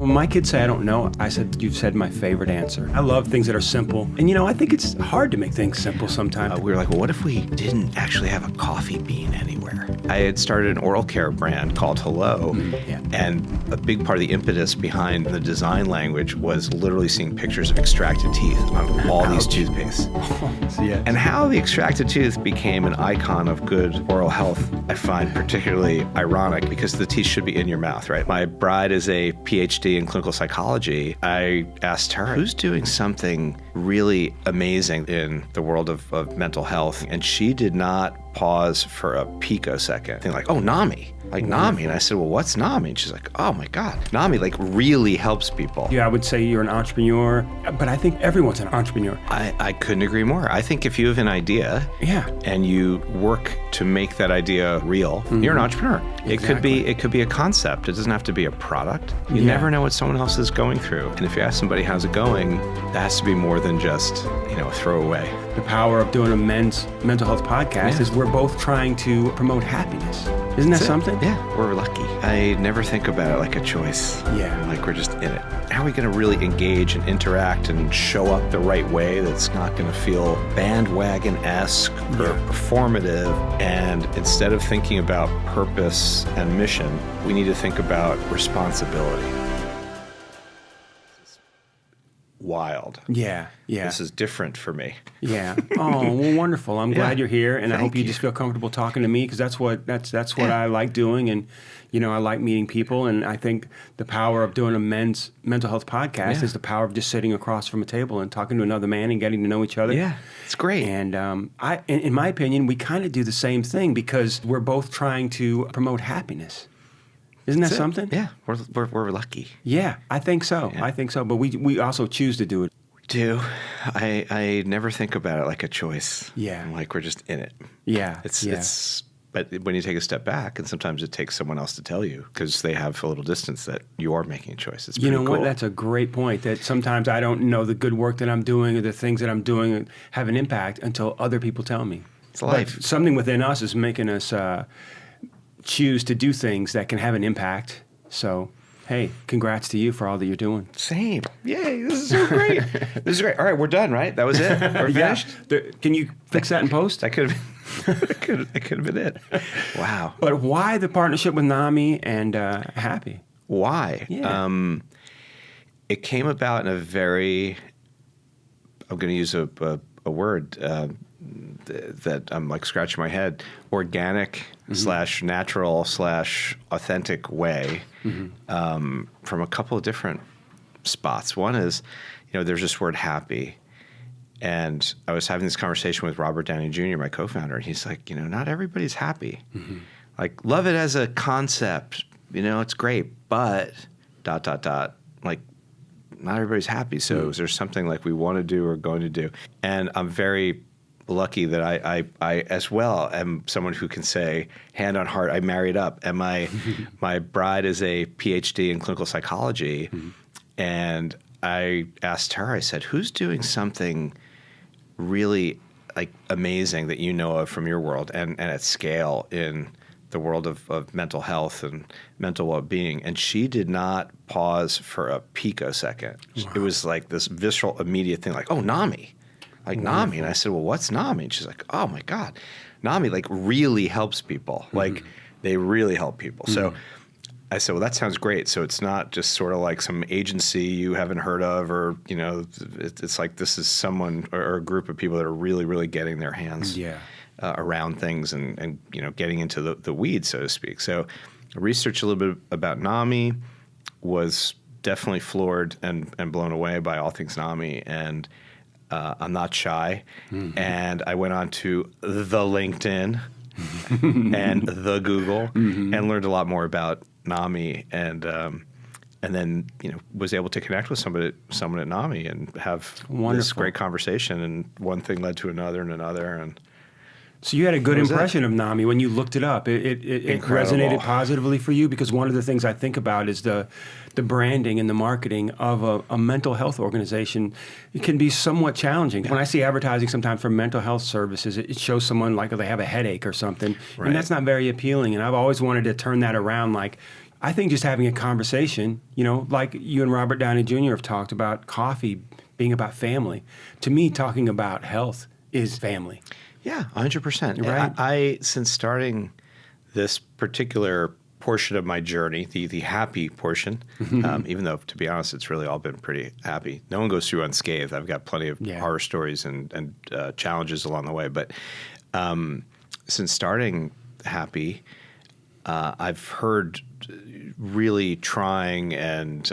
When my kids say I don't know, I said, you've said my favorite answer. I love things that are simple. And I think it's hard to make things simple sometimes. We were like, well, what if we didn't actually have a coffee bean anywhere? I had started an oral care brand called Hello. Yeah. And a big part of the impetus behind the design language was literally seeing pictures of extracted teeth on all these toothpastes. Yes. And how the extracted tooth became an icon of good oral health, I find particularly ironic because the teeth should be in your mouth, right? My bride is a PhD in clinical psychology. I asked her, who's doing something really amazing in the world of mental health? And she did not pause for a picosecond. They're like, oh, NAMI. Like NAMI. And I said, well, what's NAMI? And she's like, oh my God. NAMI really helps people. Yeah, I would say you're an entrepreneur, but I think everyone's an entrepreneur. I couldn't agree more. I think if you have an idea and you work to make that idea real, you're an entrepreneur. Exactly. It could be a concept. It doesn't have to be a product. You never know what someone else is going through. And if you ask somebody how's it going, that has to be more than just, a throwaway. The power of doing a men's mental health podcast is we're both trying to promote happiness. Isn't that something? Yeah, we're lucky. I never think about it like a choice. Yeah. Like we're just in it. How are we going to really engage and interact and show up the right way that's not going to feel bandwagon-esque or performative? And instead of thinking about purpose and mission, we need to think about responsibility. Wild. Yeah. This is different for me. Yeah. Oh, well, wonderful. I'm glad you're here, and I hope you just feel comfortable talking to me because that's what I like doing, and I like meeting people, and I think the power of doing a men's mental health podcast is the power of just sitting across from a table and talking to another man and getting to know each other. Yeah, it's great. And in my opinion, we kind of do the same thing because we're both trying to promote happiness. Isn't that something? Yeah, we're lucky. Yeah, I think so. Yeah. I think so. But we also choose to do it. We do. I never think about it like a choice. Yeah. I'm like we're just in it. Yeah. But when you take a step back, and sometimes it takes someone else to tell you because they have a little distance that you are making a choice. It's pretty cool. What? That's a great point. That sometimes I don't know the good work that I'm doing or the things that I'm doing have an impact until other people tell me. It's life. But something within us is making us choose to do things that can have an impact. So, hey, congrats to you for all that you're doing. Same. Yay, this is so great. This is great. All right, we're done, right? That was it? We're finished? Can you fix that in post? That could have been it. Wow. But why the partnership with NAMI and Happy? Why? Yeah. It came about in a very, I'm going to use a word that I'm like scratching my head, organic / natural / authentic way from a couple of different spots. One is, there's this word happy. And I was having this conversation with Robert Downey Jr., my co-founder, and he's like, not everybody's happy. Like, love it as a concept, it's great, but ... like, not everybody's happy. So is there something like we want to do or going to do? And I'm very lucky that I as well am someone who can say, hand on heart, I married up. And my bride is a PhD in clinical psychology. And I asked her, I said, who's doing something really like amazing that you know of from your world and at scale in the world of mental health and mental well-being? And she did not pause for a picosecond. Wow. It was like this visceral, immediate thing like, oh, NAMI. Like NAMI. And I said, well, what's NAMI? And she's like, oh my God. NAMI really helps people. Like they really help people. So I said, well, that sounds great. So it's not just sort of like some agency you haven't heard of or, it's like this is someone or a group of people that are really, really getting their hands around things and getting into the weeds, so to speak. So I researched a little bit about NAMI, was definitely floored and blown away by all things NAMI. And I'm not shy. And I went on to the LinkedIn and the Google and learned a lot more about NAMI and then was able to connect with someone at NAMI and have this great conversation. And one thing led to another and another. And so you had a good impression of NAMI when you looked it up. It resonated positively for you because one of the things I think about is the branding and the marketing of a mental health organization. It can be somewhat challenging. When I see advertising sometimes for mental health services, it shows someone like they have a headache or something, and that's not very appealing. And I've always wanted to turn that around, like I think just having a conversation, like you and Robert Downey Jr. have talked about coffee being about family. To me, talking about health is family. Yeah, 100%. Right. I since starting this particular portion of my journey, the happy portion, even though, to be honest, it's really all been pretty happy. No one goes through unscathed. I've got plenty of horror stories and challenges along the way. But since starting happy, I've heard really trying and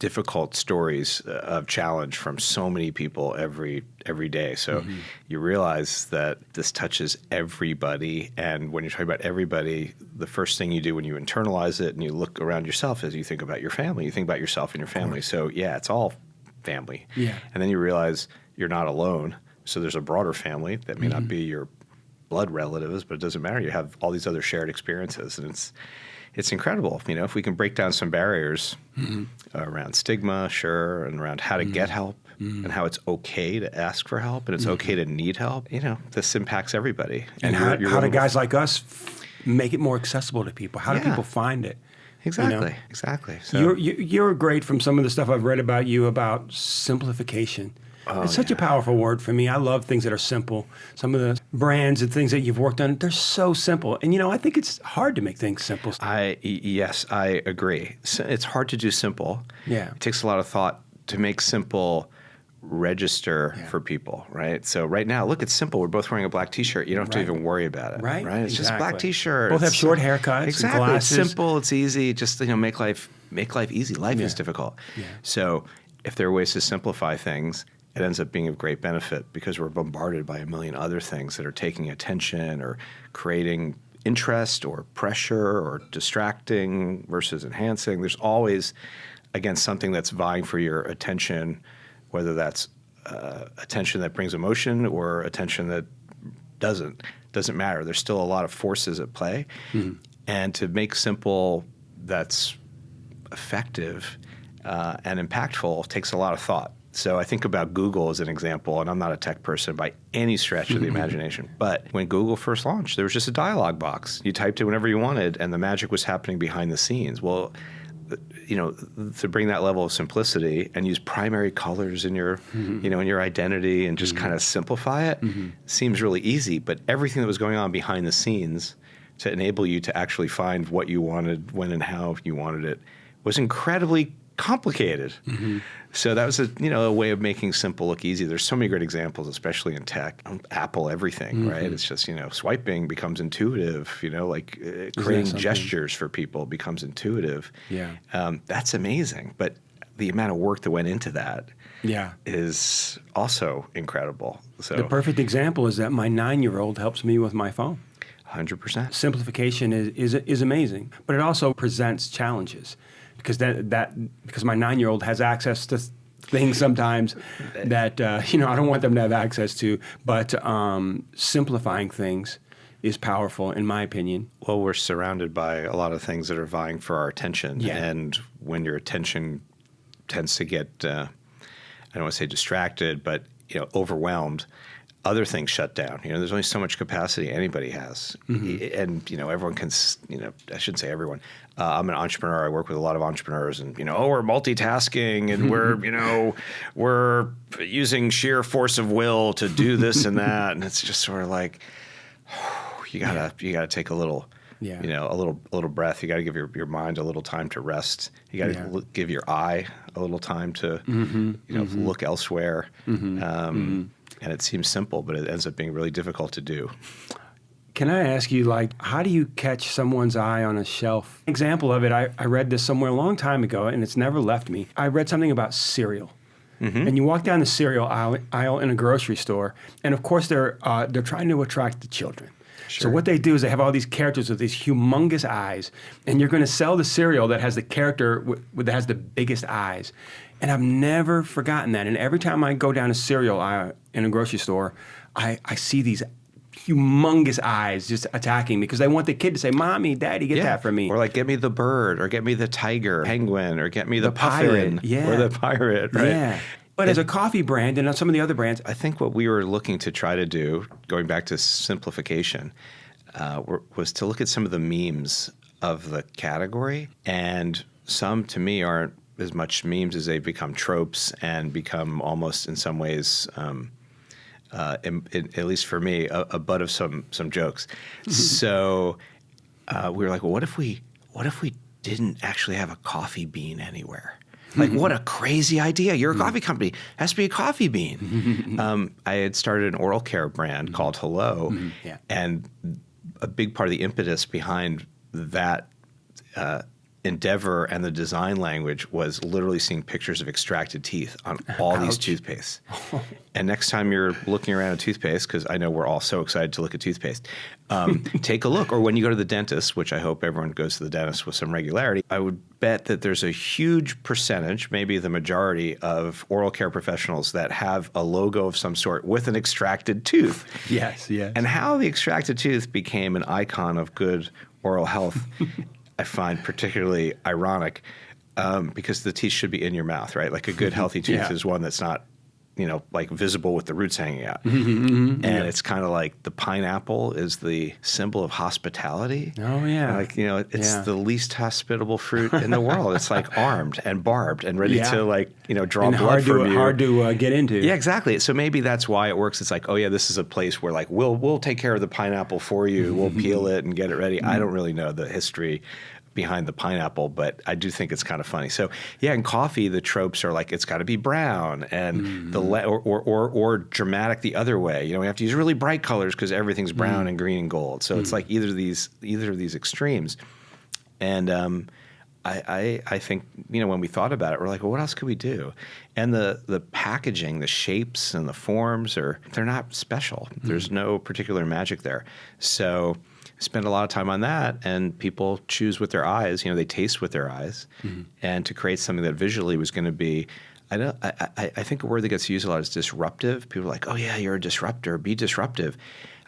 difficult stories of challenge from so many people every day. So you realize that this touches everybody. And when you're talking about everybody, the first thing you do when you internalize it and you look around yourself is you think about your family. You think about yourself and your family. So yeah, it's all family. Yeah. And then you realize you're not alone. So there's a broader family that may not be your blood relatives, but it doesn't matter. You have all these other shared experiences, and it's incredible. If we can break down some barriers around stigma, sure, and around how to get help and how it's okay to ask for help and it's okay to need help, this impacts everybody. And how do guys like us make it more accessible to people? How do people find it? Exactly, exactly. So you're great from some of the stuff I've read about you about simplification. It's such a powerful word for me. I love things that are simple. Some of the brands and things that you've worked on, they're so simple. And, I think it's hard to make things simple. Yes, I agree. It's hard to do simple. Yeah. It takes a lot of thought to make simple register for people, right? So right now, look, it's simple. We're both wearing a black T-shirt. You don't have to even worry about it. Right. It's just a black T-shirt. Both have short haircuts. Exactly. And glasses. It's simple. It's easy. Just, make life easy. Life is difficult. Yeah. So if there are ways to simplify things, it ends up being of great benefit because we're bombarded by a million other things that are taking attention or creating interest or pressure or distracting versus enhancing. There's always, again, something that's vying for your attention, whether that's attention that brings emotion or attention that doesn't matter. There's still a lot of forces at play. And to make simple that's effective and impactful takes a lot of thought. So I think about Google as an example, and I'm not a tech person by any stretch of the imagination, but when Google first launched, there was just a dialog box. You typed it whenever you wanted, and the magic was happening behind the scenes. Well, to bring that level of simplicity and use primary colors in your, in your identity and just kind of simplify it seems really easy. But everything that was going on behind the scenes to enable you to actually find what you wanted, when and how you wanted it, was incredibly complicated. So that was a way of making simple look easy. There's so many great examples, especially in tech. Apple, everything, right? It's just, swiping becomes intuitive, creating gestures for people becomes intuitive. Yeah. That's amazing. But the amount of work that went into that is also incredible. So the perfect example is that my 9-year-old helps me with my phone. 100%. Simplification is amazing, but it also presents challenges. Because because my 9-year-old has access to things sometimes that I don't want them to have access to. But simplifying things is powerful, in my opinion. Well, we're surrounded by a lot of things that are vying for our attention, and when your attention tends to get, I don't want to say distracted, but overwhelmed, other things shut down. There's only so much capacity anybody has. And, everyone can, I shouldn't say everyone. I'm an entrepreneur. I work with a lot of entrepreneurs and, we're multitasking and we're using sheer force of will to do this and that. And it's just sort of like, you gotta take a little, a little breath. You got to give your mind a little time to rest. You got to give your eye a little time to, look elsewhere. And it seems simple, but it ends up being really difficult to do. Can I ask you, how do you catch someone's eye on a shelf? Example of it, I read this somewhere a long time ago, and it's never left me. I read something about cereal. And you walk down the cereal aisle in a grocery store, and of course they're trying to attract the children. Sure. So what they do is they have all these characters with these humongous eyes, and you're going to sell the cereal that has the character that has the biggest eyes. And I've never forgotten that. And every time I go down a cereal aisle in a grocery store, I see these humongous eyes just attacking me because they want the kid to say, "Mommy, Daddy, get that for me." Or get me the bird, or get me the tiger, penguin, or get me the puffin, or the pirate, right? Yeah. But as a coffee brand and on some of the other brands, I think what we were looking to try to do, going back to simplification, was to look at some of the memes of the category. And some, to me, aren't as much memes as they've become tropes and become almost in some ways, at least for me, a butt of some jokes. So we were like, well, what if we didn't actually have a coffee bean anywhere? Like, what a crazy idea. You're a coffee company. It has to be a coffee bean. I had started an oral care brand called Hello. Yeah. And a big part of the impetus behind that endeavor and the design language was literally seeing pictures of extracted teeth on all these toothpastes. And next time you're looking around at toothpaste, because I know we're all so excited to look at toothpaste, take a look. Or when you go to the dentist, which I hope everyone goes to the dentist with some regularity, I would bet that there's a huge percentage, maybe the majority of oral care professionals that have a logo of some sort with an extracted tooth. Yes, yes. And how the extracted tooth became an icon of good oral health I find particularly ironic because the teeth should be in your mouth, right? Like a good healthy tooth is one that's not, like visible with the roots hanging out. And it's kind of like the pineapple is the symbol of hospitality. Oh, yeah. Like, it's the least hospitable fruit in the world. It's like armed and barbed and ready to draw and blood from you. hard to get into. Yeah, exactly. So maybe that's why it works. It's like, oh yeah, this is a place where like we'll take care of the pineapple for you. We'll peel it and get it ready. I don't really know the history behind the pineapple, but I do think it's kind of funny. So yeah, in coffee, the tropes are like it's got to be brown and or dramatic the other way. We have to use really bright colors because everything's brown and green and gold. So it's like either of these extremes. And I think when we thought about it, we're like, well, what else could we do? And the packaging, the shapes and the forms they're not special. There's no particular magic there. So spend a lot of time on that, and people choose with their eyes. They taste with their eyes, and to create something that visually was going to be. I think a word that gets used a lot is disruptive. People are like, oh yeah, you're a disruptor. Be disruptive.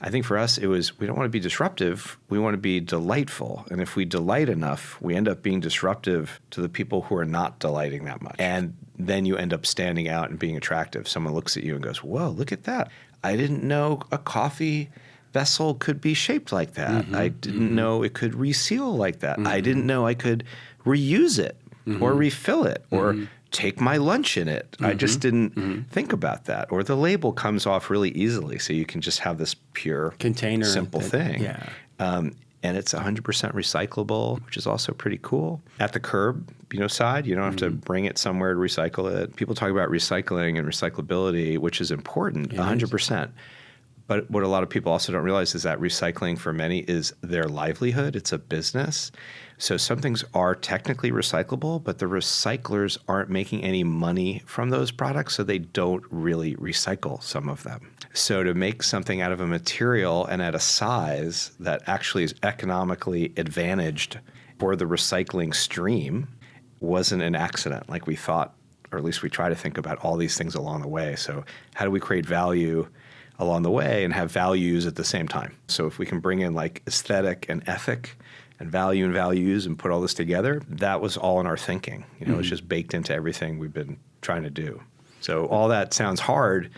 I think for us, it was we don't want to be disruptive. We want to be delightful, and if we delight enough, we end up being disruptive to the people who are not delighting that much, and then you end up standing out and being attractive. Someone looks at you and goes, whoa, look at that. I didn't know a coffee vessel could be shaped like that. I didn't know it could reseal like that. I didn't know I could reuse it or refill it or take my lunch in it. I just didn't think about that. Or the label comes off really easily, so you can just have this pure container, simple thing. Yeah. And it's 100% recyclable, which is also pretty cool. At the curb, side, you don't have to bring it somewhere to recycle it. People talk about recycling and recyclability, which is important, 100%. But what a lot of people also don't realize is that recycling for many is their livelihood. It's a business. So some things are technically recyclable, but the recyclers aren't making any money from those products, so they don't really recycle some of them. So to make something out of a material and at a size that actually is economically advantaged for the recycling stream wasn't an accident like we thought, or at least we try to think about all these things along the way. So how do we create value along the way and have values at the same time? So if we can bring in like aesthetic and ethic and value and values and put all this together, that was all in our thinking. It's just baked into everything we've been trying to do. So all that sounds hard.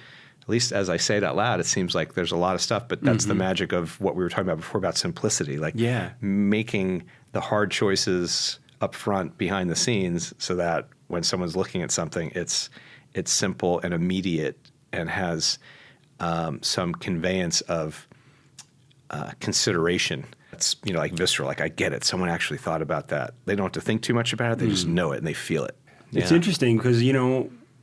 At least as I say it out loud, it seems like there's a lot of stuff, but that's the magic of what we were talking about before about simplicity, like making the hard choices up front behind the scenes so that when someone's looking at something, it's simple and immediate and has some conveyance of consideration. It's like visceral, like I get it. Someone actually thought about that. They don't have to think too much about it. They just know it and they feel it. It's interesting because,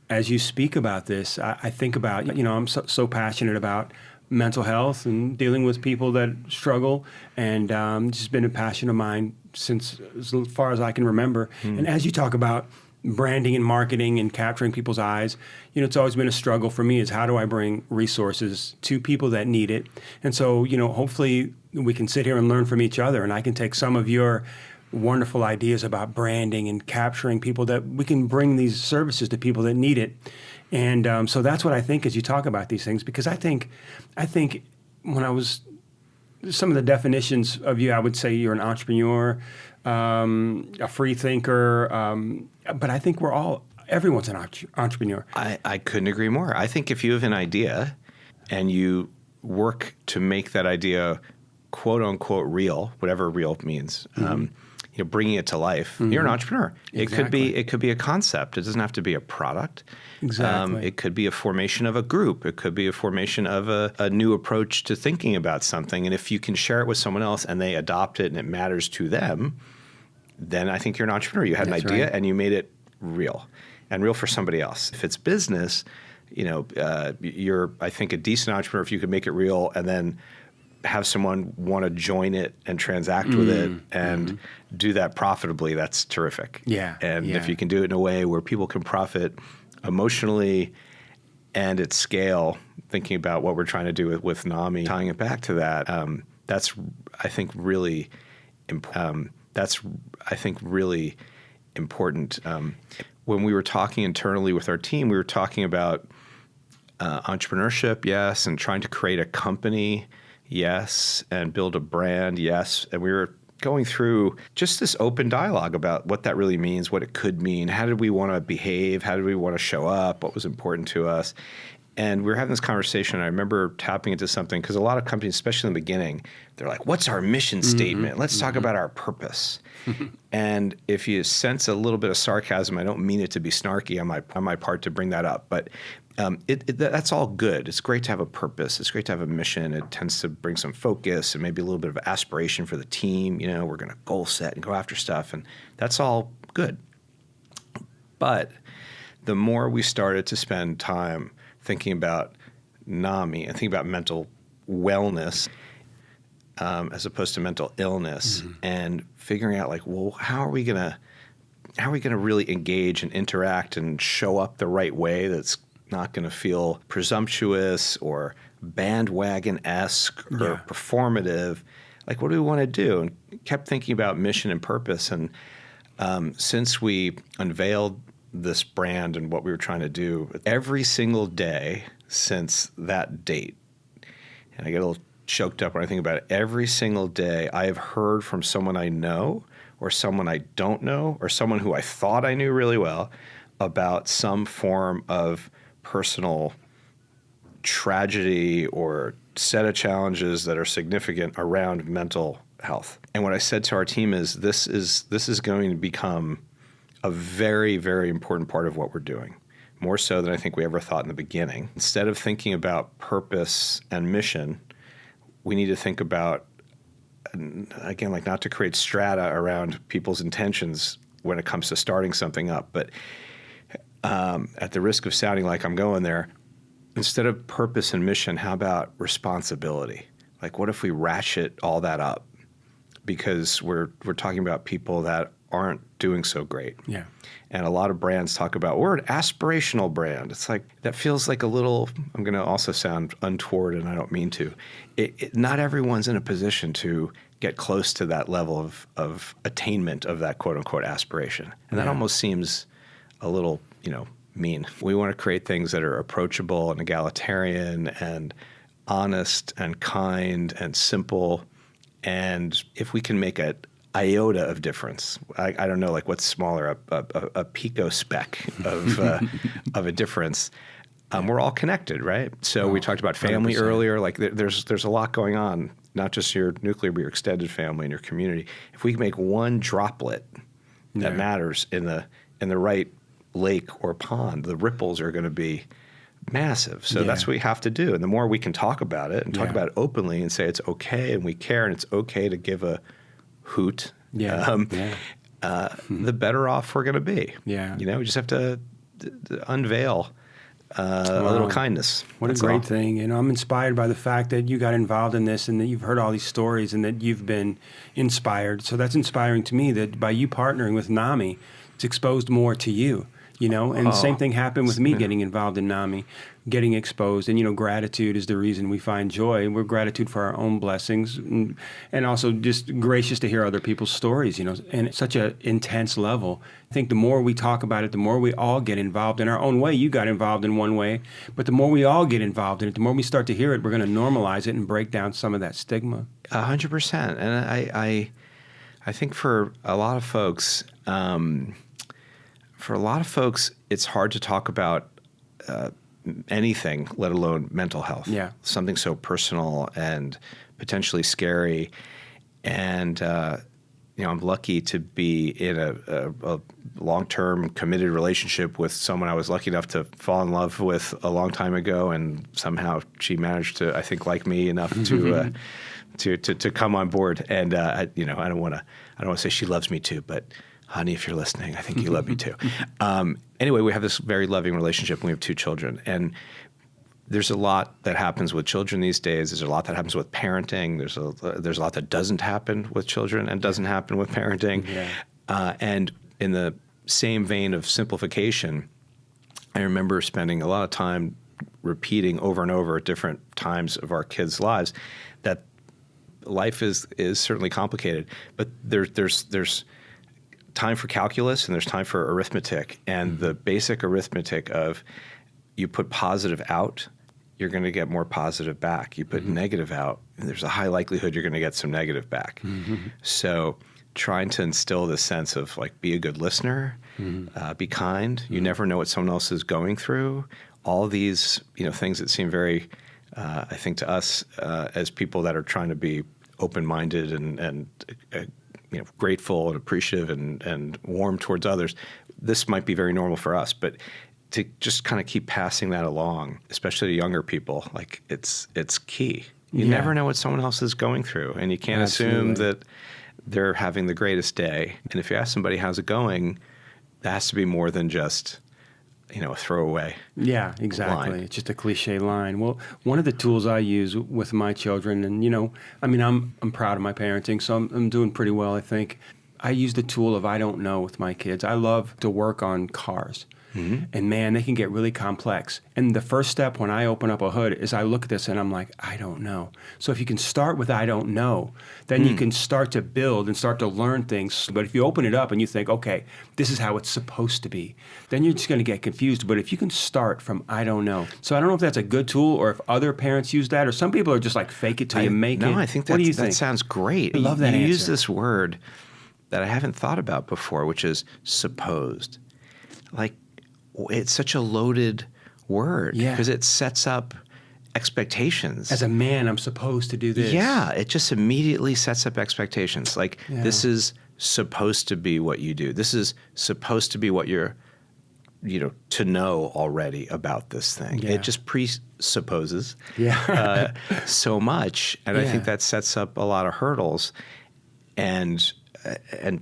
as you speak about this, I think about, I'm so passionate about mental health and dealing with people that struggle, and just been a passion of mine since as far as I can remember. And as you talk about branding and marketing and capturing people's eyes, it's always been a struggle for me is how do I bring resources to people that need it? And so, hopefully we can sit here and learn from each other, and I can take some of your wonderful ideas about branding and capturing people that we can bring these services to people that need it. And so that's what I think as you talk about these things, because I think when I was, some of the definitions of you, I would say you're an entrepreneur, a free thinker, but I think everyone's an entrepreneur. I couldn't agree more. I think if you have an idea and you work to make that idea quote unquote real, whatever real means, bringing it to life. You're an entrepreneur. Exactly. It could be a concept. It doesn't have to be a product. Exactly. It could be a formation of a group. It could be a formation of a new approach to thinking about something. And if you can share it with someone else and they adopt it and it matters to them, then I think you're an entrepreneur. You had an idea and you made it real, and real for somebody else. If it's business, you're, I think, a decent entrepreneur if you can make it real and then have someone want to join it and transact with it and do that profitably. That's terrific. Yeah. And if you can do it in a way where people can profit emotionally and at scale, thinking about what we're trying to do with NAMI, tying it back to that, that's, I think, really important. When we were talking internally with our team, we were talking about entrepreneurship, yes, and trying to create a company, yes, and build a brand, yes. And we were going through just this open dialogue about what that really means, what it could mean, how did we want to behave, how did we want to show up, what was important to us. And we were having this conversation, and I remember tapping into something, because a lot of companies, especially in the beginning, they're like, what's our mission statement? Let's talk about our purpose. And if you sense a little bit of sarcasm, I don't mean it to be snarky on my part to bring that up, but that's all good. It's great to have a purpose. It's great to have a mission. It tends to bring some focus and maybe a little bit of aspiration for the team. We're going to goal set and go after stuff, and that's all good. But the more we started to spend time thinking about NAMI and thinking about mental wellness as opposed to mental illness, and figuring out how are we going to really engage and interact and show up the right way that's not going to feel presumptuous or bandwagon-esque or performative. What do we want to do? And kept thinking about mission and purpose. And since we unveiled this brand and what we were trying to do, every single day since that date, and I get a little choked up when I think about it, every single day I have heard from someone I know or someone I don't know or someone who I thought I knew really well about some form of personal tragedy or set of challenges that are significant around mental health. And what I said to our team is this is going to become a very, very important part of what we're doing, more so than I think we ever thought in the beginning. Instead of thinking about purpose and mission, we need to think about, again, not to create strata around people's intentions when it comes to starting something up, but at the risk of sounding like I'm going there, instead of purpose and mission, how about responsibility? What if we ratchet all that up? Because we're talking about people that aren't doing so great. Yeah. And a lot of brands talk about, we're an aspirational brand. It's that feels like a little, I'm going to also sound untoward, and I don't mean to. Not everyone's in a position to get close to that level of attainment of that quote unquote aspiration. And that almost seems a little, mean. We want to create things that are approachable and egalitarian and honest and kind and simple. And if we can make an iota of difference, I don't know, what's smaller, a picospeck of a difference. We're all connected, right? So we talked about family 100%. Earlier. There's a lot going on, not just your nuclear, but your extended family and your community. If we can make one droplet that matters in the right lake or pond, the ripples are going to be massive. So that's what we have to do. And the more we can talk about it and talk about it openly and say it's okay and we care and it's okay to give a hoot, the better off we're going to be. Yeah. We just have to unveil a little kindness. What a great thing. I'm inspired by the fact that you got involved in this and that you've heard all these stories and that you've been inspired. So that's inspiring to me that by you partnering with NAMI, it's exposed more to you. And the same thing happened with me getting involved in NAMI, getting exposed. And, gratitude is the reason we find joy. We're gratitude for our own blessings and also just gracious to hear other people's stories, and at such an intense level. I think the more we talk about it, the more we all get involved in our own way. You got involved in one way, but the more we all get involved in it, the more we start to hear it, we're going to normalize it and break down some of that stigma. 100%. And I think for a lot of folks, it's hard to talk about anything, let alone mental health. Yeah. Something so personal and potentially scary. And I'm lucky to be in a long-term committed relationship with someone I was lucky enough to fall in love with a long time ago, and somehow she managed to, I think, like me enough to come on board. And I don't want to say she loves me too, but honey, if you're listening, I think you love me too. Anyway, we have this very loving relationship, and we have 2 children, and there's a lot that happens with children these days. There's a lot that happens with parenting. There's a lot that doesn't happen with children and doesn't happen with parenting. Yeah. And in the same vein of simplification, I remember spending a lot of time repeating over and over at different times of our kids' lives that life is certainly complicated, but there's time for calculus and there's time for arithmetic. And the basic arithmetic of you put positive out, you're going to get more positive back. You put negative out, and there's a high likelihood you're going to get some negative back. So trying to instill this sense of like, be a good listener, be kind. You never know what someone else is going through. All these, things that seem very, I think to us as people that are trying to be open-minded and grateful and appreciative and warm towards others, this might be very normal for us, but to just kind of keep passing that along, especially to younger people, like it's key. You never know what someone else is going through, and you can't assume that they're having the greatest day. And if you ask somebody how's it going, that has to be more than just a throwaway. Yeah, exactly. Line. It's just a cliche line. Well, one of the tools I use with my children, and I'm proud of my parenting, so I'm doing pretty well, I think. I use the tool of I don't know with my kids. I love to work on cars. And man, they can get really complex. And the first step when I open up a hood is I look at this and I'm like, I don't know. So if you can start with I don't know, then you can start to build and start to learn things. But if you open it up and you think, okay, this is how it's supposed to be, then you're just going to get confused. But if you can start from I don't know. So I don't know if that's a good tool or if other parents use that, or some people are just like fake it till you make it. No, I think what do you think? That sounds great. I love that you answer. use this word that I haven't thought about before, which is supposed. Like, it's such a loaded word because it sets up expectations. As a man, I'm supposed to do this. Yeah, it just immediately sets up expectations. Like, this is supposed to be what you do. This is supposed to be what you're, to know already about this thing. Yeah. It just presupposes so much. And I think that sets up a lot of hurdles and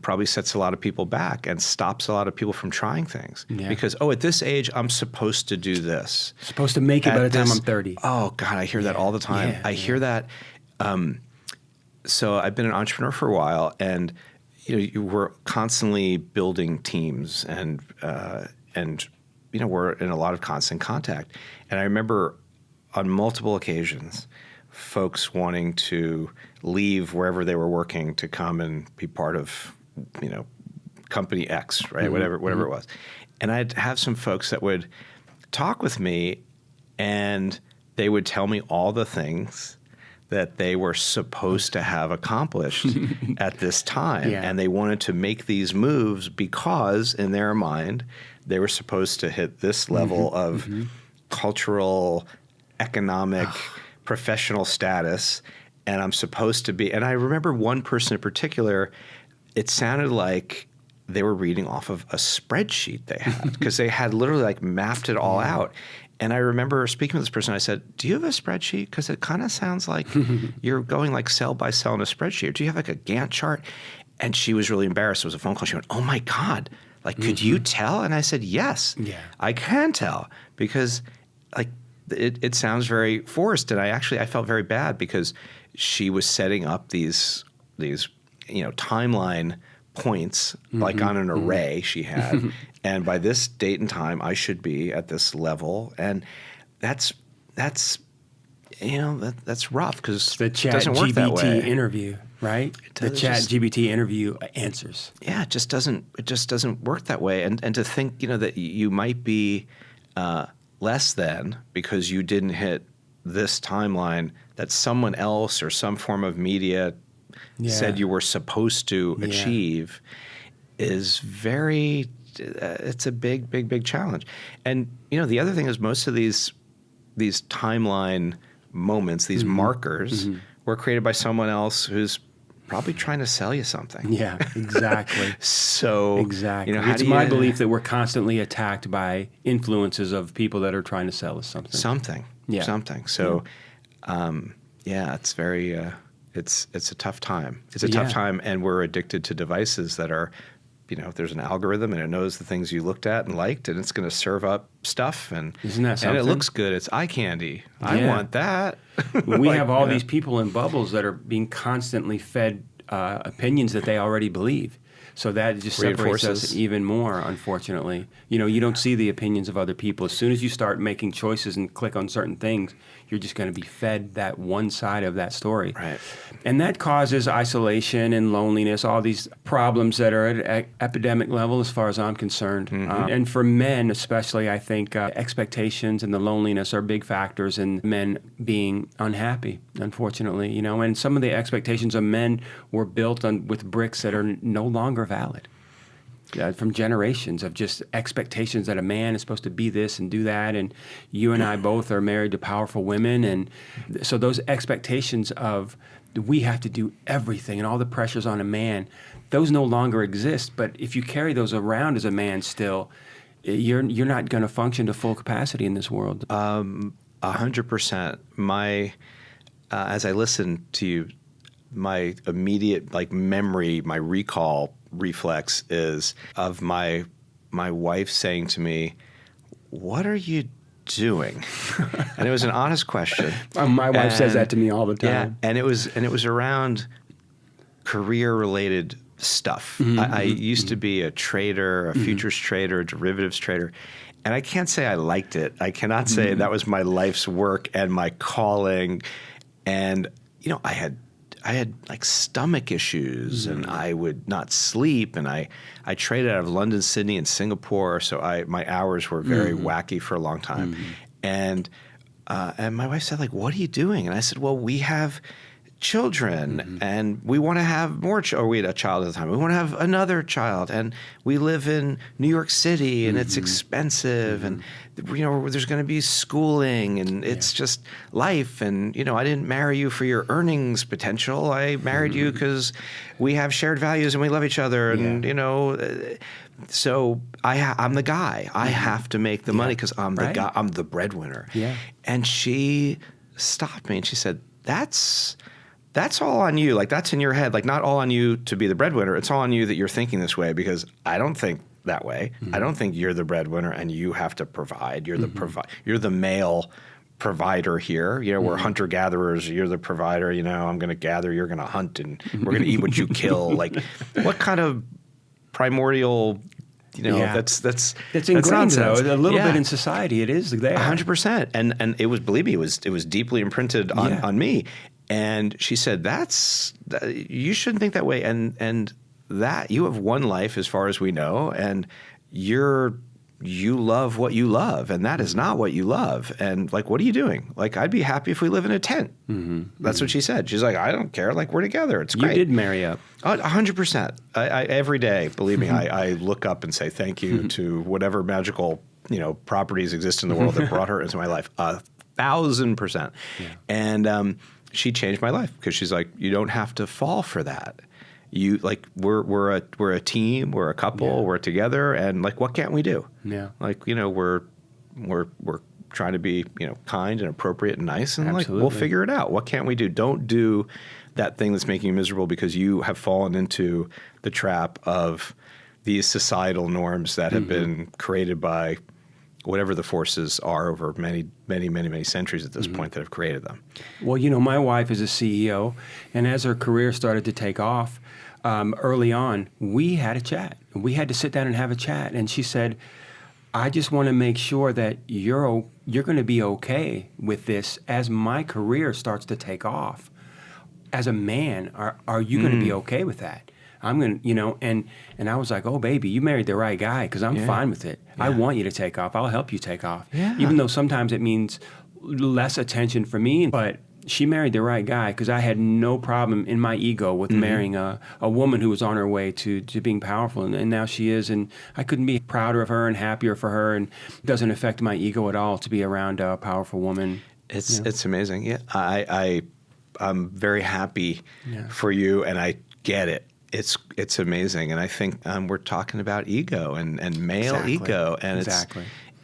probably sets a lot of people back and stops a lot of people from trying things. Yeah. Because, at this age, I'm supposed to do this. Supposed to make it by the time I'm 30. Oh, God, I hear that all the time. Yeah, I hear that. So I've been an entrepreneur for a while, and you were constantly building teams, and we're in a lot of constant contact. And I remember on multiple occasions folks wanting to leave wherever they were working to come and be part of, company X, right? Whatever it was. And I'd have some folks that would talk with me, and they would tell me all the things that they were supposed to have accomplished at this time. Yeah. And they wanted to make these moves because in their mind, they were supposed to hit this level of cultural, economic, professional status, and I'm supposed to be. And I remember one person in particular, it sounded like they were reading off of a spreadsheet they had because they had literally like mapped it all out. And I remember speaking with this person, I said, do you have a spreadsheet? Because it kind of sounds like you're going like cell by cell in a spreadsheet. Or do you have like a Gantt chart? And she was really embarrassed. It was a phone call. She went, oh my God, like, could you tell? And I said, yes, I can tell, because like, it sounds very forced, and I felt very bad because she was setting up these timeline points like on an array she had, and by this date and time I should be at this level, and that's rough because the Chat GPT interview, right? The Chat GPT interview answers. Yeah, it just doesn't work that way, and to think that you might be less than because you didn't hit this timeline that someone else or some form of media said you were supposed to achieve is very it's a big challenge. And the other thing is most of these timeline moments, these markers were created by someone else who's probably trying to sell you something. Yeah, exactly. So, exactly. how It's do my you- belief that we're constantly attacked by influences of people that are trying to sell us something. Something. So, it's very, it's a tough time. It's a tough time, and we're addicted to devices that are, there's an algorithm and it knows the things you looked at and liked, and it's going to serve up stuff. And Isn't that something? And it looks good. It's eye candy. I Yeah. want that. We have all these people in bubbles that are being constantly fed opinions that they already believe. So that just separates us even more, unfortunately. You don't see the opinions of other people. As soon as you start making choices and click on certain things, you're just going to be fed that one side of that story. Right. And that causes isolation and loneliness, all these problems that are at epidemic level as far as I'm concerned. And for men especially, I think expectations and the loneliness are big factors in men being unhappy, unfortunately. And some of the expectations of men were built with bricks that are no longer valid. From generations of just expectations that a man is supposed to be this and do that, and you and I both are married to powerful women, and so those expectations of we have to do everything and all the pressures on a man, those no longer exist. But if you carry those around as a man still, you're not going to function to full capacity in this world. 100%. As I listen to you, my immediate memory, my recall reflex is of my wife saying to me, "What are you doing?" And it was an honest question. My wife says that to me all the time. Yeah, and it was around career-related stuff. I used to be a trader, a futures trader, a derivatives trader, and I can't say I liked it. I cannot say that was my life's work and my calling. And I had stomach issues, and I would not sleep, and I traded out of London, Sydney, and Singapore, so my hours were very wacky for a long time. And my wife said, "What are you doing?" And I said, "Well, we have children, and we want to have more children." Or we had a child at the time. We want to have another child, and we live in New York City, and it's expensive, and there's going to be schooling, and it's just life. And I didn't marry you for your earnings potential. I married you because we have shared values and we love each other, and so I'm the guy. I have to make the money because I'm the guy. I'm the breadwinner. Yeah. And she stopped me and she said, That's all on you. That's in your head. Not all on you to be the breadwinner. It's all on you that you're thinking this way, because I don't think that way. I don't think you're the breadwinner and you have to provide. You're you're the male provider here. We're hunter gatherers. You're the provider. I'm going to gather. You're going to hunt, and we're going to eat what you kill. What kind of primordial? That's ingrained, nonsense. though. A little bit in society, it is there. 100%. And it was, believe me, it was deeply imprinted on me. And she said, you shouldn't think that way. And that you have one life as far as we know, and you love what you love, and that is not what you love. And what are you doing? I'd be happy if we live in a tent. That's what she said. She's like, I don't care. We're together. It's great. You did marry up. 100%. Every day, believe me, I look up and say thank you to whatever magical properties exist in the world that brought her into my life. 1,000%. Yeah. And she changed my life, because she's like, you don't have to fall for that. You we're a team, we're a couple, we're together, and what can't we do? Yeah. We're trying to be kind and appropriate and nice, and we'll figure it out. What can't we do? Don't do that thing that's making you miserable because you have fallen into the trap of these societal norms that have been created by whatever the forces are over many, many, many, many centuries at this point that have created them. Well, my wife is a CEO, and as her career started to take off, early on, we had a chat. We had to sit down and have a chat, and she said, I just want to make sure that you're going to be okay with this as my career starts to take off. As a man, are you going to be okay with that? I'm going to, and I was like, oh, baby, you married the right guy, because I'm fine with it. Yeah. I want you to take off. I'll help you take off. Yeah. Even though sometimes it means less attention for me, but she married the right guy, because I had no problem in my ego with marrying a woman who was on her way to being powerful, and now she is, and I couldn't be prouder of her and happier for her, and it doesn't affect my ego at all to be around a powerful woman. It's amazing. Yeah, I I'm very happy for you, and I get it. It's amazing, and I think we're talking about ego and male ego, and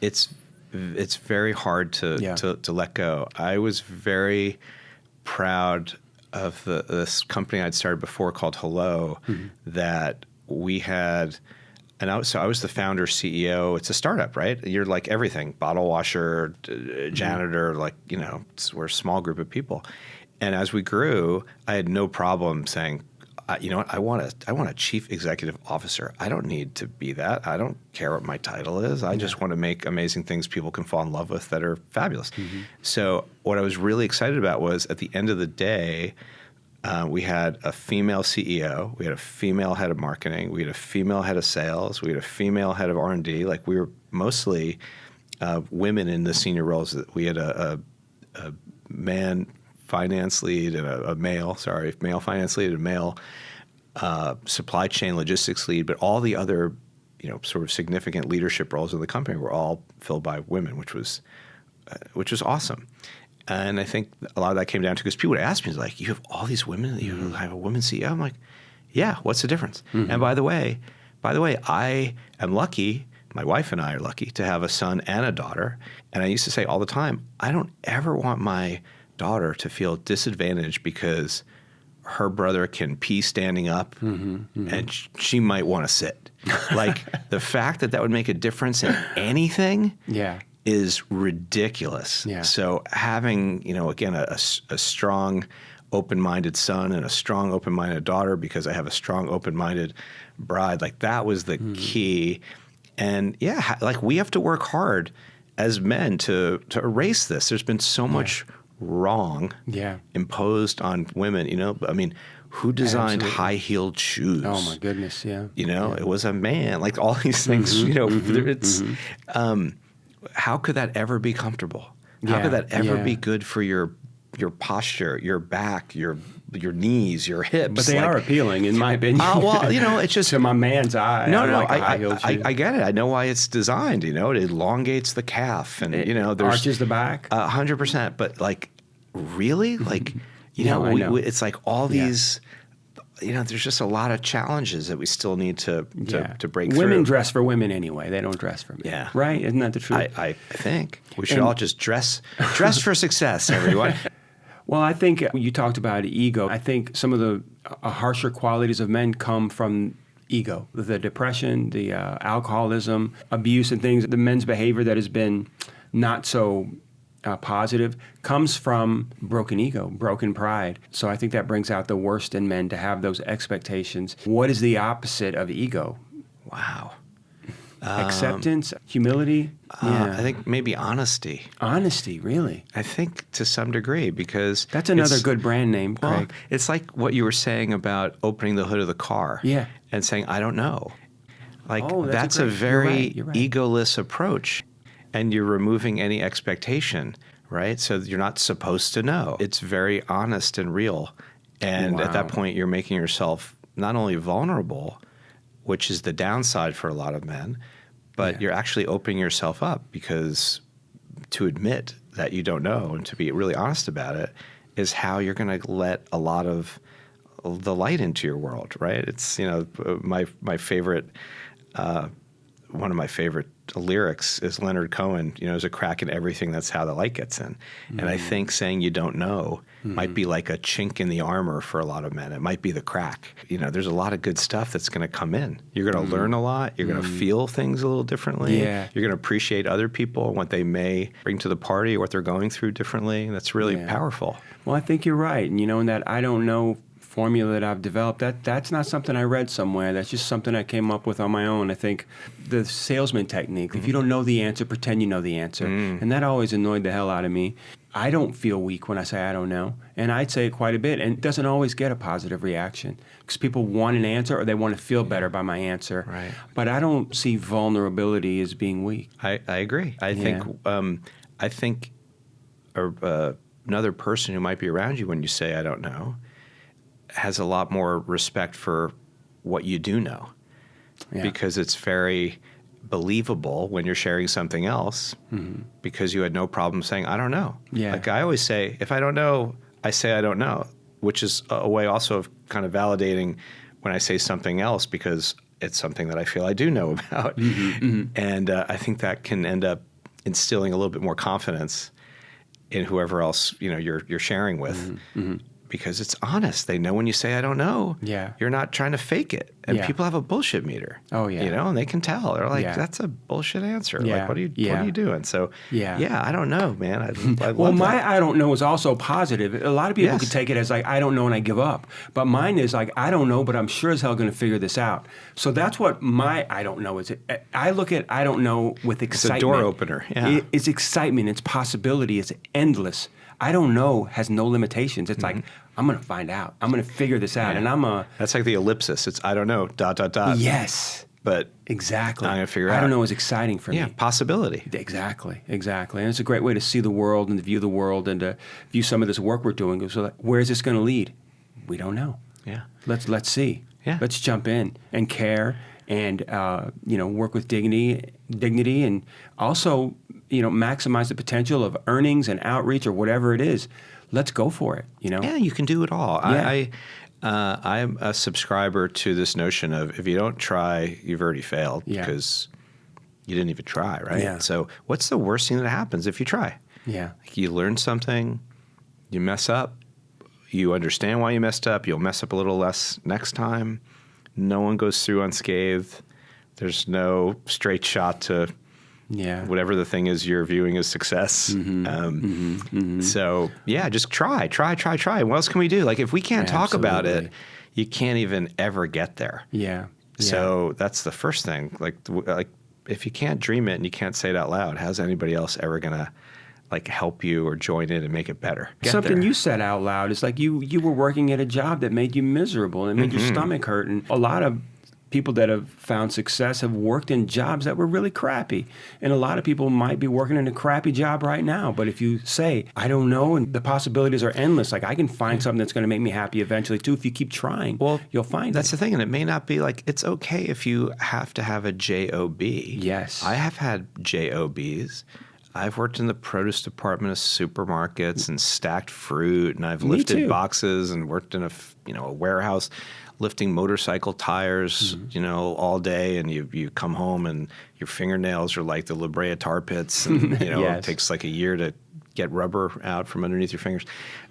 it's very hard to let go. I was very proud of this company I'd started before called Hello, that we had. And I was the founder, CEO. It's a startup, right? You're like everything, bottle washer, janitor, like, we're a small group of people. And as we grew, I had no problem saying, you know what, I want a chief executive officer. I don't need to be that. I don't care what my title is. I just want to make amazing things people can fall in love with that are fabulous. So what I was really excited about was at the end of the day, we had a female CEO, we had a female head of marketing, we had a female head of sales, we had a female head of R&D. Like, we were mostly women in the senior roles. We had a man finance lead and a male finance lead and a male supply chain logistics lead, but all the other sort of significant leadership roles in the company were all filled by women, which was awesome. And I think a lot of that came down to, because people would ask me, like, you have all these women, you have a woman CEO. I'm like, yeah, what's the difference? And by the way, I am lucky, my wife and I are lucky to have a son and a daughter. And I used to say all the time, I don't ever want my daughter to feel disadvantaged because her brother can pee standing up and she might want to sit. Like, the fact that would make a difference in anything is ridiculous. So having, again, a strong, open-minded son and a strong, open-minded daughter, because I have a strong, open-minded bride, like, that was the key. And like, we have to work hard as men to erase this. There's been so much wrong imposed on women. I mean, who designed high-heeled shoes? Oh my goodness, it was a man. Like, all these things, it's how could that ever be comfortable? How could that ever be good for your posture, your back, your knees, your hips? But they are appealing, in my opinion. It's just to my man's eye. I get it. I know why it's designed. It elongates the calf, and there's arches the back. 100%. But like, really, like, it's like all these. There's just a lot of challenges that we still need to break through. Women dress for women anyway. They don't dress for men. Yeah. Right? Isn't that the truth? I think we should all just dress for success, everyone. Well, I think you talked about ego. I think some of the harsher qualities of men come from ego. The depression, the alcoholism, abuse, and things. The men's behavior that has been not so positive comes from broken ego, broken pride. So I think that brings out the worst in men, to have those expectations. What is the opposite of ego? Wow. Acceptance, humility. I think maybe honesty. Honesty, really? I think to some degree, because that's another good brand name, Craig. Well, it's like what you were saying about opening the hood of the car and saying, I don't know. Like, that's a very egoless approach. And you're removing any expectation, right? So you're not supposed to know. It's very honest and real. And at that point, you're making yourself not only vulnerable, which is the downside for a lot of men, but you're actually opening yourself up, because to admit that you don't know and to be really honest about it is how you're going to let a lot of the light into your world, right? It's, my favorite, one of my favorite lyrics is Leonard Cohen, there's a crack in everything, that's how the light gets in. And I think saying you don't know might be like a chink in the armor for a lot of men. It might be the crack. There's a lot of good stuff that's going to come in. You're going to learn a lot. You're going to feel things a little differently. You're going to appreciate other people and what they may bring to the party or what they're going through differently. That's really powerful. Well, I think you're right. And in that I don't know formula that I've developed, that's not something I read somewhere. That's just something I came up with on my own. I think the salesman technique, if you don't know the answer, pretend you know the answer. And that always annoyed the hell out of me. I don't feel weak when I say I don't know. And I'd say it quite a bit. And it doesn't always get a positive reaction, because people want an answer or they want to feel better by my answer. Right. But I don't see vulnerability as being weak. I agree. I think another person who might be around you when you say I don't know has a lot more respect for what you do know, because it's very believable when you're sharing something else, because you had no problem saying, I don't know. Like I always say, if I don't know, I say I don't know, which is a way also of kind of validating when I say something else because it's something that I feel I do know about. And I think that can end up instilling a little bit more confidence in whoever else you're sharing with. Because it's honest. They know when you say, I don't know, you're not trying to fake it. And people have a bullshit meter. Oh, yeah. And they can tell. They're like, that's a bullshit answer. Yeah. Like, what are you doing? So, I don't know, man. I well, love my that. I don't know is also positive. A lot of people could take it as like, I don't know and I give up. But mine is like, I don't know, but I'm sure as hell going to figure this out. So that's what my I don't know is. I look at I don't know with excitement. It's a door opener. Yeah. It's excitement. It's possibility. It's endless. I don't know has no limitations. It's like, I'm going to find out. I'm going to figure this out. And That's like the ellipsis. It's I don't know, ... Yes. But exactly. I'm going to figure out. I don't know is exciting for me. Yeah, possibility. Exactly. And it's a great way to see the world and to view the world and to view some of this work we're doing. So like, where is this going to lead? We don't know. Yeah. Let's see. Yeah. Let's jump in and care and work with dignity and also maximize the potential of earnings and outreach or whatever it is. Let's go for it. Yeah, you can do it all. Yeah. I'm a subscriber to this notion of if you don't try, you've already failed because you didn't even try, right? Yeah. So what's the worst thing that happens if you try? Yeah. You learn something, you mess up, you understand why you messed up, you'll mess up a little less next time. No one goes through unscathed. There's no straight shot to whatever the thing is you're viewing as success. So just try. What else can we do? Like if we can't talk about it, you can't even ever get there. Yeah. So that's the first thing. Like if you can't dream it and you can't say it out loud, how's anybody else ever gonna help you or join in and make it better? Something you said out loud is like you were working at a job that made you miserable and made your stomach hurt. And a lot of people that have found success have worked in jobs that were really crappy. And a lot of people might be working in a crappy job right now. But if you say, I don't know, and the possibilities are endless, like I can find something that's going to make me happy eventually too. If you keep trying, you'll find that's it. The thing. And it may not be it's okay if you have to have a JOB. Yes. I have had JOBs. I've worked in the produce department of supermarkets and stacked fruit, and I've lifted boxes and worked in a warehouse lifting motorcycle tires, all day, and you come home and your fingernails are like the La Brea tar pits, and it takes like a year to get rubber out from underneath your fingers.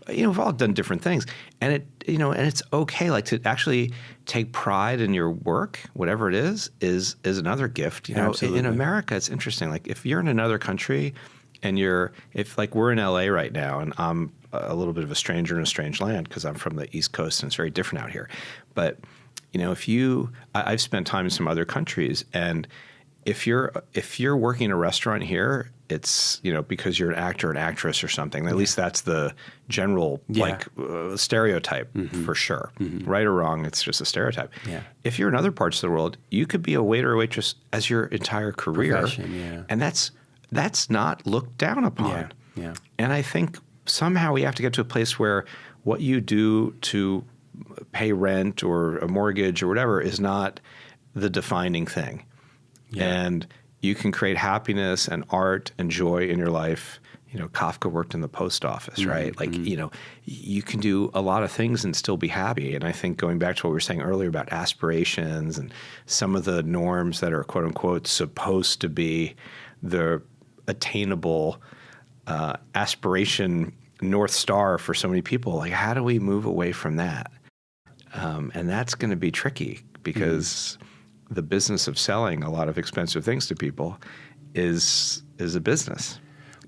We've all done different things, and it's okay. To actually take pride in your work, whatever it is another gift. Absolutely. In America, it's interesting. Like if you're in another country, and if we're in LA right now, and I'm a little bit of a stranger in a strange land because I'm from the East Coast and it's very different out here. But I've spent time in some other countries, and if you're working in a restaurant here, it's because you're an actor, an actress, or something. At least that's the general stereotype for sure. Right or wrong, it's just a stereotype. Yeah. If you're in other parts of the world, you could be a waiter or waitress as your entire career, profession, and that's not looked down upon. Yeah. And I think somehow we have to get to a place where what you do to pay rent or a mortgage or whatever is not the defining thing. Yeah. And you can create happiness and art and joy in your life. Kafka worked in the post office, right? You can do a lot of things and still be happy. And I think going back to what we were saying earlier about aspirations and some of the norms that are quote unquote supposed to be the attainable aspiration North Star for so many people, how do we move away from that? And that's going to be tricky because the business of selling a lot of expensive things to people is a business.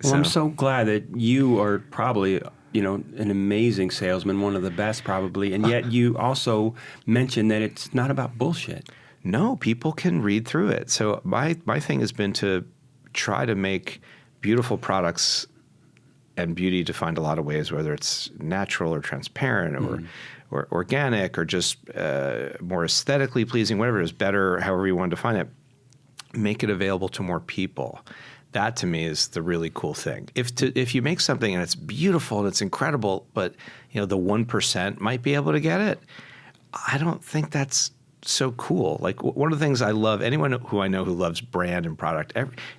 Well, I'm so glad that you are probably an amazing salesman, one of the best probably, and yet you also mentioned that it's not about bullshit. No, people can read through it. So my thing has been to try to make beautiful products and beauty defined a lot of ways, whether it's natural or transparent or organic or just more aesthetically pleasing, whatever it is, better, however you want to define it, make it available to more people. That to me is the really cool thing. If you make something and it's beautiful and it's incredible, but the 1% might be able to get it, I don't think that's so cool. Like one of the things I love, anyone who I know who loves brand and product,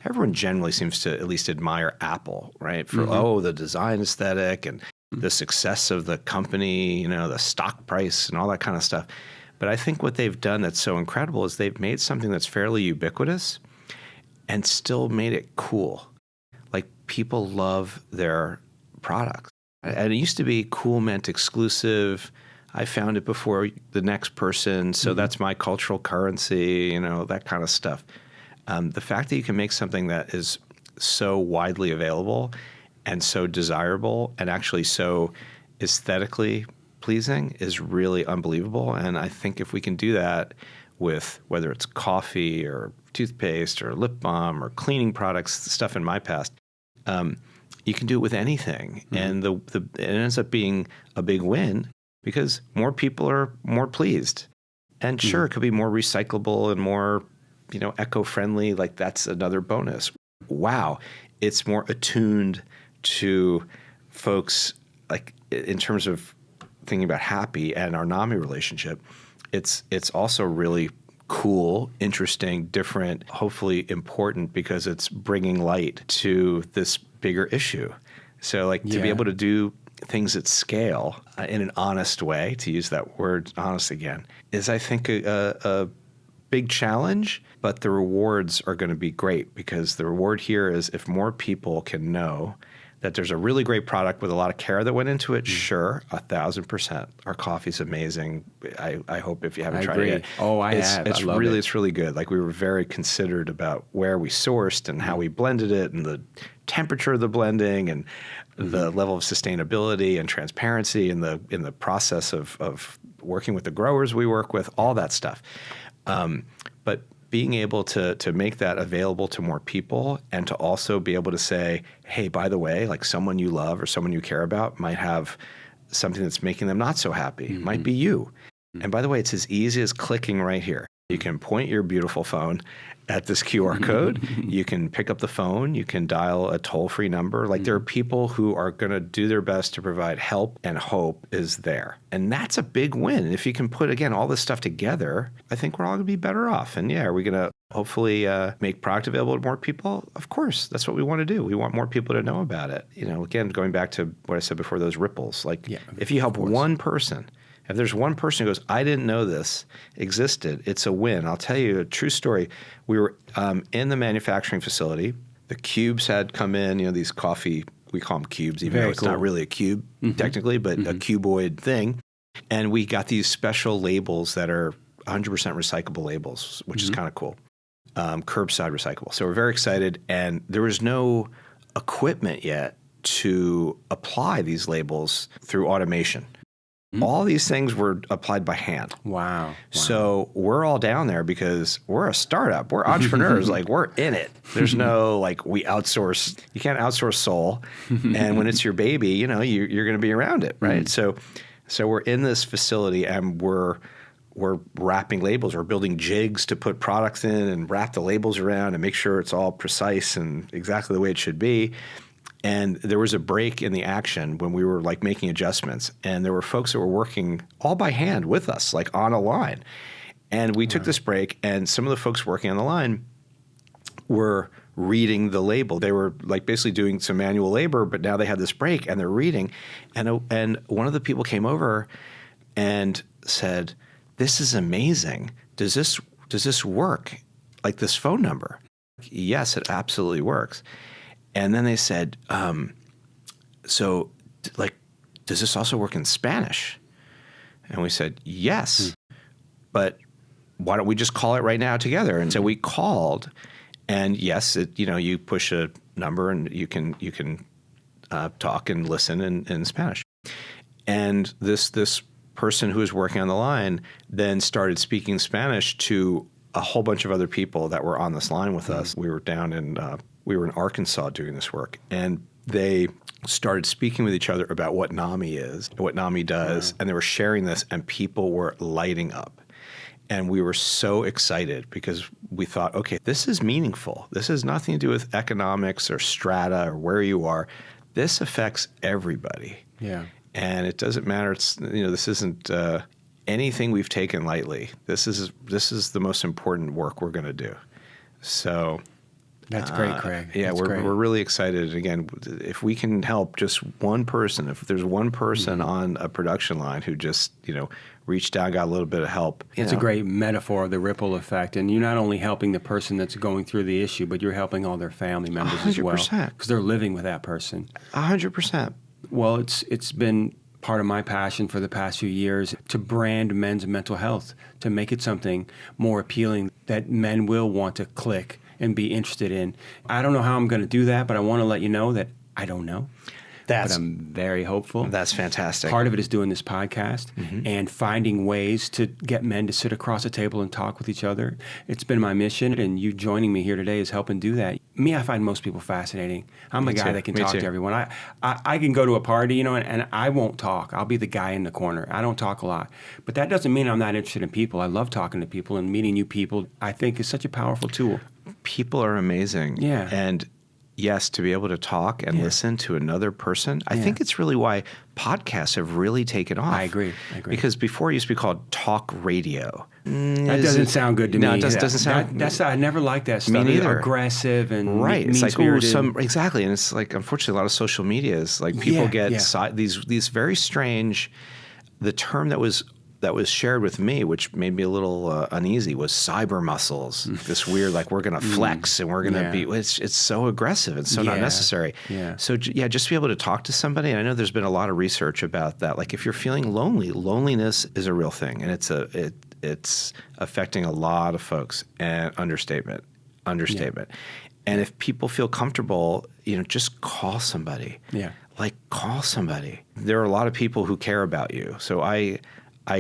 everyone generally seems to at least admire Apple, right? For the design aesthetic and the success of the company, the stock price and all that kind of stuff. But I think what they've done that's so incredible is they've made something that's fairly ubiquitous and still made it cool. Like, people love their products. And it used to be cool meant exclusive. I found it before the next person, so that's my cultural currency, that kind of stuff. The fact that you can make something that is so widely available and so desirable and actually so aesthetically pleasing is really unbelievable. And I think if we can do that with whether it's coffee or toothpaste or lip balm or cleaning products, stuff in my past, you can do it with anything. And it ends up being a big win because more people are more pleased. And sure, it could be more recyclable and more, eco-friendly. Like, that's another bonus. Wow. It's more attuned to folks, like, in terms of thinking about happy and our NAMI relationship. It's also really cool, interesting, different, hopefully important, because it's bringing light to this bigger issue. So, like, to be able to do things at scale in an honest way, to use that word honest again, is, I think, a big challenge, but the rewards are going to be great, because the reward here is if more people can know that there's a really great product with a lot of care that went into it. Sure, 1,000%. Our coffee's amazing. I hope if you haven't tried it yet. Oh, I have. It's really, it's really good. Like, we were very considered about where we sourced and how we blended it and the temperature of the blending and the level of sustainability and transparency in the process of working with the growers we work with, all that stuff. But being able to make that available to more people and to also be able to say, hey, by the way, like, someone you love or someone you care about might have something that's making them not so happy. It might be you. And by the way, it's as easy as clicking right here. You can point your beautiful phone at this QR code. You can pick up the phone. You can dial a toll-free number. Like, there are people who are going to do their best to provide help, and hope is there. And that's a big win. And if you can put, again, all this stuff together, I think we're all going to be better off. And are we going to hopefully make product available to more people? Of course. That's what we want to do. We want more people to know about it. Again, going back to what I said before, those ripples. Like, if you help one person, if there's one person who goes, I didn't know this existed, it's a win. I'll tell you a true story. We were in the manufacturing facility. The cubes had come in, these coffee, we call them cubes, even though it's not really a cube technically, but a cuboid thing. And we got these special labels that are 100% recyclable labels, which is kind of cool. Curbside recyclable. So we're very excited. And there was no equipment yet to apply these labels through automation. All these things were applied by hand. Wow. So we're all down there because we're a startup. We're entrepreneurs. Like, we're in it. There's no, like, we outsource. You can't outsource soul. And when it's your baby, you're going to be around it, right? So we're in this facility and we're wrapping labels. We're building jigs to put products in and wrap the labels around and make sure it's all precise and exactly the way it should be. And there was a break in the action when we were, like, making adjustments. And there were folks that were working all by hand with us, like, on a line. And we took this break, and some of the folks working on the line were reading the label. They were, like, basically doing some manual labor, but now they had this break, and they're reading. And one of the people came over and said, this is amazing. Does this work? Like, this phone number? Yes, it absolutely works. And then they said, so, like, does this also work in Spanish? And we said, yes, but why don't we just call it right now together? And so we called, and yes, you push a number and you can talk and listen in Spanish. And this person who was working on the line then started speaking Spanish to a whole bunch of other people that were on this line with us. We were down in we were in Arkansas doing this work, and they started speaking with each other about what NAMI is, what NAMI does, and they were sharing this, and people were lighting up. And we were so excited because we thought, okay, this is meaningful. This has nothing to do with economics or strata or where you are. This affects everybody. Yeah. And it doesn't matter. It's, this isn't anything we've taken lightly. This is the most important work we're going to do. So That's great, Craig. Yeah, we're really excited. Again, if we can help just one person, if there's one person on a production line who just, reached out, got a little bit of help. It's a great metaphor of the ripple effect. And you're not only helping the person that's going through the issue, but you're helping all their family members 100%. as well. Because they're living with that person. 100%. Well, it's been part of my passion for the past few years to brand men's mental health, to make it something more appealing that men will want to click and be interested in. I don't know how I'm going to do that, but I want to let you know that I don't know. But I'm very hopeful. That's fantastic. Part of it is doing this podcast and finding ways to get men to sit across a table and talk with each other. It's been my mission, and you joining me here today is helping do that. Me, I find most people fascinating. I'm a guy that can talk to everyone. I can go to a party, and I won't talk. I'll be the guy in the corner. I don't talk a lot. But that doesn't mean I'm not interested in people. I love talking to people, and meeting new people, I think, is such a powerful tool. People are amazing. Yeah. And yes, to be able to talk and listen to another person, I think it's really why podcasts have really taken off. I agree. Because before it used to be called talk radio. That doesn't sound good to me. No, it doesn't sound. I never liked that stuff. Me neither. Aggressive and right. It's like mean-spirited. and it's like unfortunately a lot of social media is like people get these very strange. The term that was shared with me, which made me a little uneasy, was cyber muscles. This weird, like we're going to flex and we're going to be. It's so aggressive and so not necessary. Yeah. So just to be able to talk to somebody. And I know there's been a lot of research about that. Like if you're feeling lonely, loneliness is a real thing, and it's affecting a lot of folks. And understatement. And if people feel comfortable, just call somebody. Yeah. Like call somebody. There are a lot of people who care about you. So I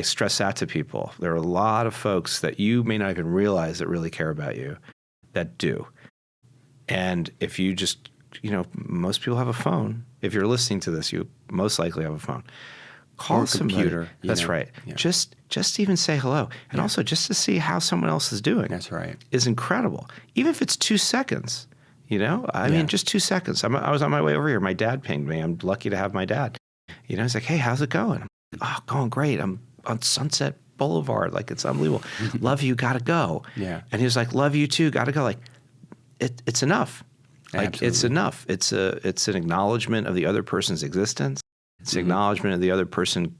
stress that to people. There are a lot of folks that you may not even realize that really care about you that do. And if you just, most people have a phone. If you're listening to this, you most likely have a phone. Call somebody. Computer. That's right. Yeah. Just even say hello. And also just to see how someone else is doing. That's right. Is incredible. Even if it's 2 seconds, I mean, just 2 seconds. I was on my way over here. My dad pinged me. I'm lucky to have my dad. He's like, hey, how's it going? Oh, going great. I'm on Sunset Boulevard. Like, it's unbelievable. Love you, gotta go. Yeah. And he was like, love you too, gotta go. Like, it's enough. Like, Absolutely. it's enough. It's an acknowledgement of the other person's existence. It's an acknowledgement of the other person,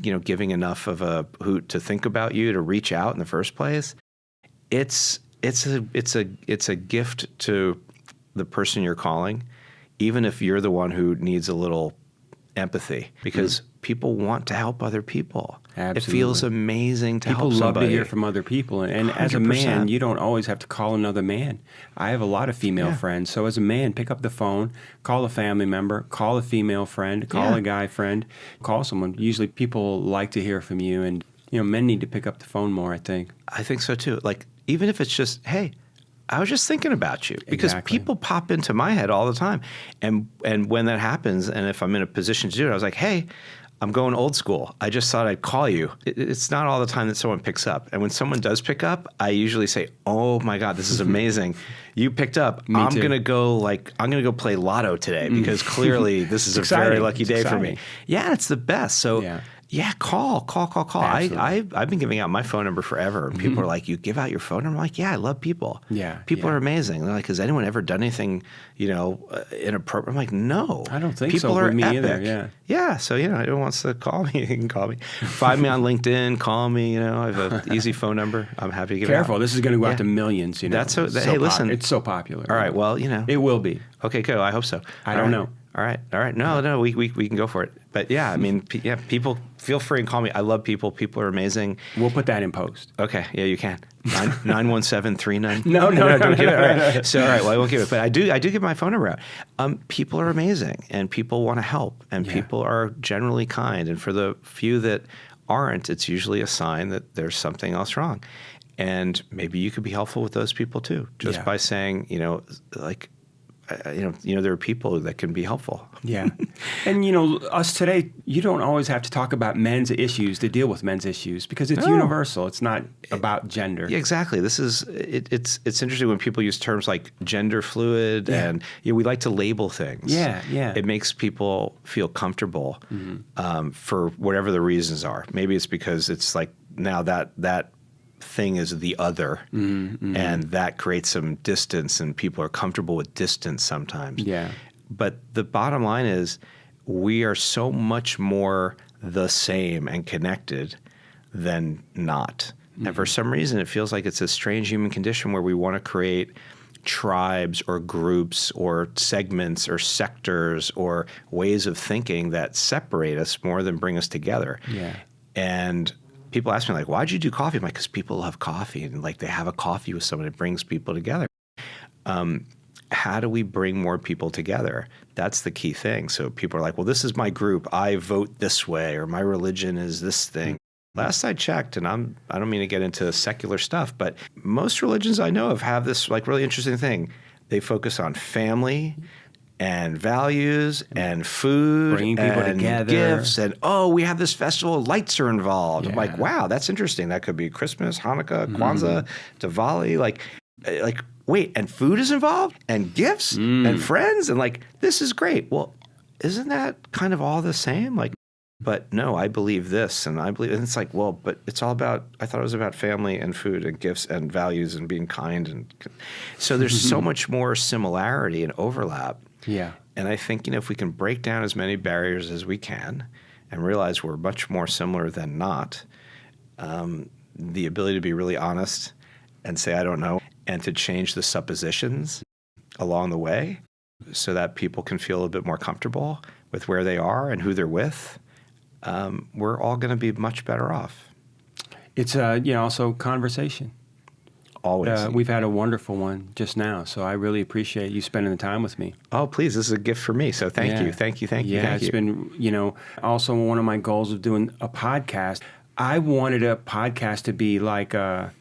giving enough of a hoot to think about you, to reach out in the first place. It's a gift to the person you're calling, even if you're the one who needs a little empathy, because people want to help other people. Absolutely. It feels amazing to help somebody. People love to hear from other people. And as a 100%. man, you don't always have to call another man. I have a lot of female friends. So as a man, pick up the phone, call a family member, call a female friend, call a guy friend, call someone. Usually people like to hear from you. And, men need to pick up the phone more, I think. I think so too. Like, even if it's just, hey, I was just thinking about you, because people pop into my head all the time. And when that happens, and if I'm in a position to do it, I was like, hey, I'm going old school. I just thought I'd call you. It's not all the time that someone picks up. And when someone does pick up, I usually say, oh my God, this is amazing. You picked up. I'm going to go play lotto today, because clearly this is a very lucky day for me. Yeah, it's the best. So yeah, call. I've been giving out my phone number forever. And people are like, you give out your phone number? I'm like, yeah, I love people. Yeah. People are amazing. They're like, has anyone ever done anything, inappropriate? I'm like, no. I don't think people so are with me epic. either. Yeah. Yeah. So, anyone wants to call me, you can call me. Find me on LinkedIn, call me. I have an easy phone number. I'm happy to give it out. Careful. This is going to go out to millions. That's hey, listen. It's so popular. All right. Well, It will be. Okay, good. I hope so. I don't know. All right. No, we can go for it. But yeah, I mean, people feel free and call me. I love people. People are amazing. We'll put that in post. Okay. Yeah, you can. 91739. No, don't give it. All right. So, all right. Well, I won't give it. But I do give my phone number out. People are amazing, and people want to help, and people are generally kind. And for the few that aren't, it's usually a sign that there's something else wrong. And maybe you could be helpful with those people too, just by saying, there are people that can be helpful. Yeah. And, us today, you don't always have to talk about men's issues to deal with men's issues, because it's universal. It's not about gender. Yeah, exactly. This is, it's interesting when people use terms like gender fluid and we like to label things. Yeah. It makes people feel comfortable for whatever the reasons are. Maybe it's because it's like now that thing is the other, and that creates some distance, and people are comfortable with distance sometimes. Yeah. But the bottom line is we are so much more the same and connected than not. And for some reason, it feels like it's a strange human condition where we want to create tribes or groups or segments or sectors or ways of thinking that separate us more than bring us together. Yeah. And people ask me, like, why'd you do coffee? I'm like, because people love coffee, and like they have a coffee with someone, it brings people together. How do we bring more people together? That's the key thing. So people are like, well, this is my group. I vote this way, or my religion is this thing. Last I checked, and I don't mean to get into secular stuff, but most religions I know of have this like really interesting thing. They focus on family and values and food, bringing people and together, gifts, and we have this festival, lights are involved. Yeah. I'm like, wow, that's interesting. That could be Christmas, Hanukkah, Kwanzaa, Diwali, like wait, and food is involved, and gifts, and friends, and like this is great. Well, isn't that kind of all the same? Like, but no, I believe this, and I believe, and it's like, well, but it's all about. I thought it was about family and food and gifts and values and being kind, and so there's so much more similarity and overlap. Yeah. And I think, if we can break down as many barriers as we can and realize we're much more similar than not, the ability to be really honest and say, I don't know, and to change the suppositions along the way so that people can feel a bit more comfortable with where they are and who they're with, we're all going to be much better off. It's also conversation. Always. We've had a wonderful one just now, so I really appreciate you spending the time with me. Oh, please. This is a gift for me. So thank you. Thank you. Yeah, it's been, also one of my goals of doing a podcast. I wanted a podcast to be like a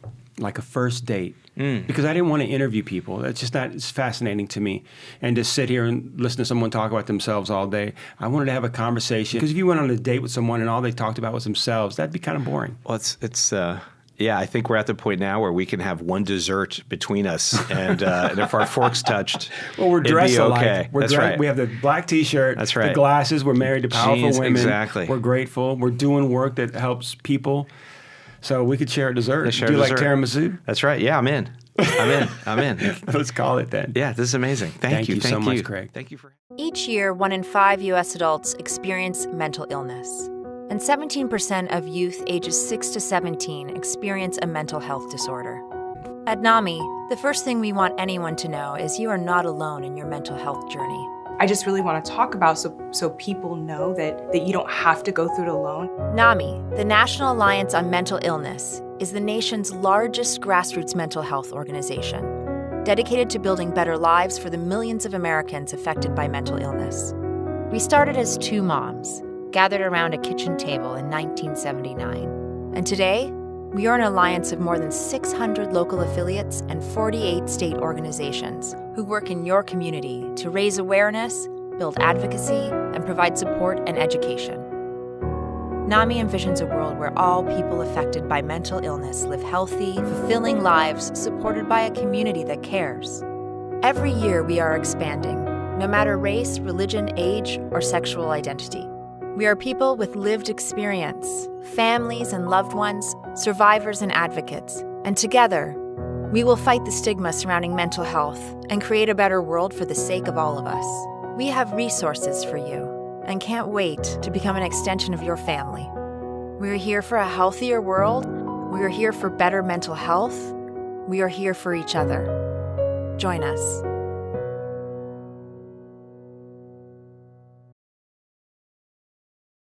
first date. Because I didn't want to interview people. It's just not, it's fascinating to me. And to sit here and listen to someone talk about themselves all day. I wanted to have a conversation. Because if you went on a date with someone and all they talked about was themselves, that'd be kind of boring. Well, I think we're at the point now where we can have one dessert between us, and if our forks touched, well, we're dressed it'd be alike. Okay. That's right. We have the black T-shirt. That's right. The glasses. We're married to powerful Jeans, women. Exactly. We're grateful. We're doing work that helps people. So we could share a dessert. Share Do you a like dessert. tiramisu? That's right. Yeah, I'm in. I'm in. Let's call it then. Yeah, this is amazing. Thank you so much, Craig. Thank you for. Each year, 1 in 5 U.S. adults experience mental illness. And 17% of youth ages 6 to 17 experience a mental health disorder. At NAMI, the first thing we want anyone to know is you are not alone in your mental health journey. I just really want to talk about so people know that you don't have to go through it alone. NAMI, the National Alliance on Mental Illness, is the nation's largest grassroots mental health organization, dedicated to building better lives for the millions of Americans affected by mental illness. We started as 2 moms, gathered around a kitchen table in 1979. And today, we are an alliance of more than 600 local affiliates and 48 state organizations who work in your community to raise awareness, build advocacy, and provide support and education. NAMI envisions a world where all people affected by mental illness live healthy, fulfilling lives supported by a community that cares. Every year we are expanding, no matter race, religion, age, or sexual identity. We are people with lived experience, families and loved ones, survivors and advocates, and together, we will fight the stigma surrounding mental health and create a better world for the sake of all of us. We have resources for you and can't wait to become an extension of your family. We are here for a healthier world. We are here for better mental health. We are here for each other. Join us.